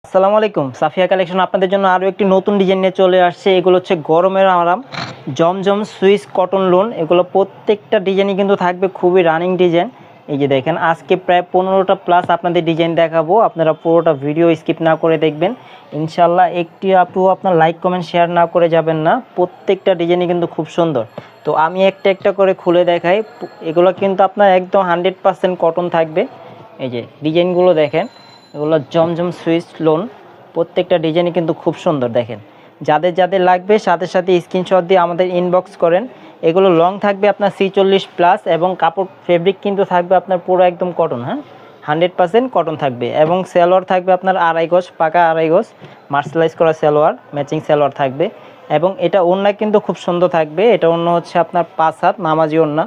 আসসালামু আলাইকুম, সাফিয়া কালেকশন আপনাদের জন্য আরও একটি নতুন ডিজাইন নিয়ে চলে আসছে। এগুলো হচ্ছে গরমের আরাম জমজম সুইস কটন লোন। এগুলো প্রত্যেকটা ডিজাইনই কিন্তু থাকবে খুবই রানিং ডিজাইন। এই যে দেখেন, আজকে প্রায় 15টা প্লাস আপনাদের ডিজাইন দেখাবো। আপনারা পুরোটা ভিডিও স্কিপ না করে দেখবেন ইনশাল্লাহ। একটি আপু আপনার লাইক কমেন্ট শেয়ার না করে যাবেন না। প্রত্যেকটা ডিজাইনই কিন্তু খুব সুন্দর। তো আমি একটা একটা করে খুলে দেখাই। এগুলো কিন্তু আপনার একদম 100% কটন থাকবে। এই যে ডিজাইনগুলো দেখেন, এগুলো জমজম সুইস লোন। প্রত্যেকটা ডিজাইনই কিন্তু খুব সুন্দর। দেখেন, যাদের যাদের লাগবে সাথে সাথে স্ক্রিনশট দিয়ে আমাদের ইনবক্স করেন। এগুলো লং থাকবে আপনার 46 প্লাস এবং কাপড় ফেব্রিক কিন্তু থাকবে আপনার পুরো একদম কটন। 100% কটন থাকবে এবং সালোয়ার থাকবে আপনার 2.5 গজ, পাকা 2.5 গজ মার্শালাইজ করা সালোয়ার, ম্যাচিং সালোয়ার থাকবে। এবং এটা ওড়না কিন্তু খুব সুন্দর থাকবে। এটা ওড়না হচ্ছে আপনার 5 হাত নামাজি ওড়না।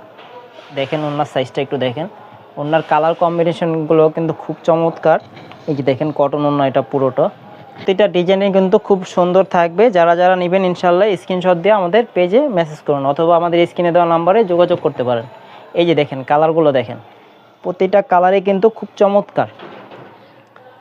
দেখেন ওড়নার সাইজটা একটু দেখেন, ওড়নার কালার কম্বিনেশনগুলো কিন্তু খুব চমৎকার। এই যে দেখেন কটন ওড়না, এটা পুরোটা প্রতিটা ডিজাইনে কিন্তু খুব সুন্দর থাকবে। যারা যারা নেবেন ইনশাল্লাহ স্ক্রিনশট দিয়ে আমাদের পেজে মেসেজ করুন অথবা আমাদের স্ক্রিনে দেওয়া নাম্বারে যোগাযোগ করতে পারেন। এই যে দেখেন কালারগুলো দেখেন, প্রতিটা কালারে কিন্তু খুব চমৎকার।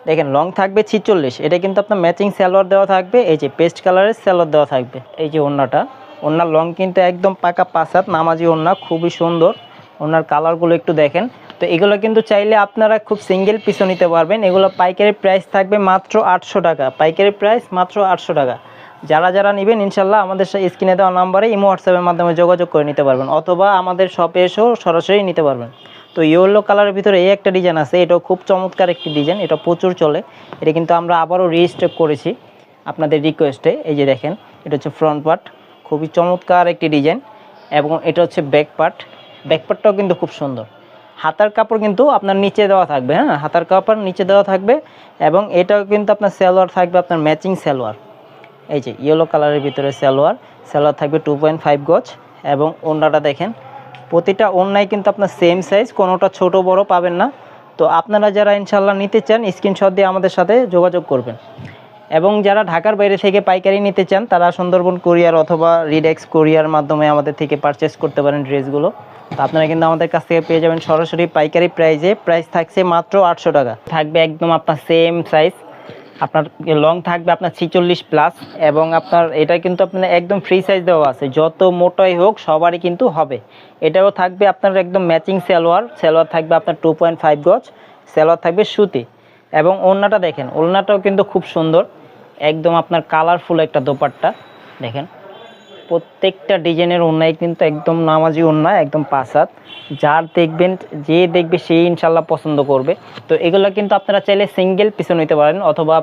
দেখেন লং থাকবে 46, এটা কিন্তু আপনার ম্যাচিং সালোয়ার দেওয়া থাকবে। এই যে পেস্ট কালারের সালোয়ার দেওয়া থাকবে। এই যে ওড়নাটা, ওড়নার লং কিন্তু একদম পাকা 5 হাত নামাজি ওড়না, খুবই সুন্দর। ওড়নার কালারগুলো একটু দেখেন। তো এগুলো কিন্তু চাইলে আপনারা খুব সিঙ্গেল পিসও নিতে পারবেন। এগুলো পাইকারি প্রাইস থাকবে মাত্র 800 টাকা, পাইকারি প্রাইস মাত্র 800 টাকা। যারা যারা নেবেন ইনশাল্লাহ আমাদের স্ক্রিনে দেওয়া নাম্বারে ইমো হোয়াটসঅ্যাপের মাধ্যমে যোগাযোগ করে নিতে পারবেন অথবা আমাদের শপে এসেও সরাসরি নিতে পারবেন। তো ইয়েলো কালারের ভিতরে এই একটা ডিজাইন আছে, এটাও খুব চমৎকার একটি ডিজাইন, এটা প্রচুর চলে। এটা কিন্তু আমরা আবারও রিস্টক করেছি আপনাদের রিকোয়েস্টে। এই যে দেখেন, এটা হচ্ছে ফ্রন্ট পার্ট, খুবই চমৎকার একটি ডিজাইন। এবং এটা হচ্ছে ব্যাক পার্ট, ব্যাক পার্টটাও কিন্তু খুব সুন্দর। হাতার কাপড় কিন্তু আপনার নিচে দেওয়া থাকবে, হাতার কাপড় নিচে দেওয়া থাকবে। এবং এটাও কিন্তু আপনার সালোয়ার থাকবে আপনার ম্যাচিং সালোয়ার। এই যে ইয়েলো কালারের ভিতরে সালোয়ার, সালোয়ার থাকবে 2.5 গজ। এবং ওড়নাটা দেখেন, প্রতিটা ওড়নায় কিন্তু আপনার সেম সাইজ, কোনোটা ছোট বড় পাবেন না। তো আপনারা যারা ইনশাল্লাহ নিতে চান স্ক্রিনশট দিয়ে আমাদের সাথে যোগাযোগ করবেন। এবং যারা ঢাকার বাইরে থেকে পাইকারি নিতে চান তারা সুন্দরবন কুরিয়ার অথবা রিডেক্স কুরিয়ার মাধ্যমে আমাদের থেকে পারচেস করতে পারেন ড্রেসগুলো। তো আপনারা কিন্তু আমাদের কাছ থেকে পেয়ে যাবেন সরাসরি পাইকারি প্রাইজে। প্রাইস থাকছে মাত্র 800 টাকা, থাকবে একদম আপনার সেম সাইজ। আপনার লং থাকবে আপনার 46 প্লাস এবং আপনার এটা কিন্তু আপনার একদম ফ্রি সাইজ দেওয়া আছে, যত মোটাই হোক সবারই কিন্তু হবে। এটাও থাকবে আপনার একদম ম্যাচিং সালোয়ার, সালোয়ার থাকবে আপনার 2.5 গজ, সালোয়ার থাকবে সুতি। এবং ওড়নাটা দেখেন, ওড়নাটাও কিন্তু খুব সুন্দর, একদম আপনার কালারফুল একটা দোপাট্টা। দেখেন প্রত্যেকটা ডিজাইনের ওড়নাই কিন্তু একদম নামাজি ওড়না, একদম 5 হাত। যার দেখবেন, যে দেখবে সেই ইনশাল্লাহ পছন্দ করবে। তো এগুলো কিন্তু আপনারা চাইলে সিঙ্গেল পিসও নিতে পারেন অথবা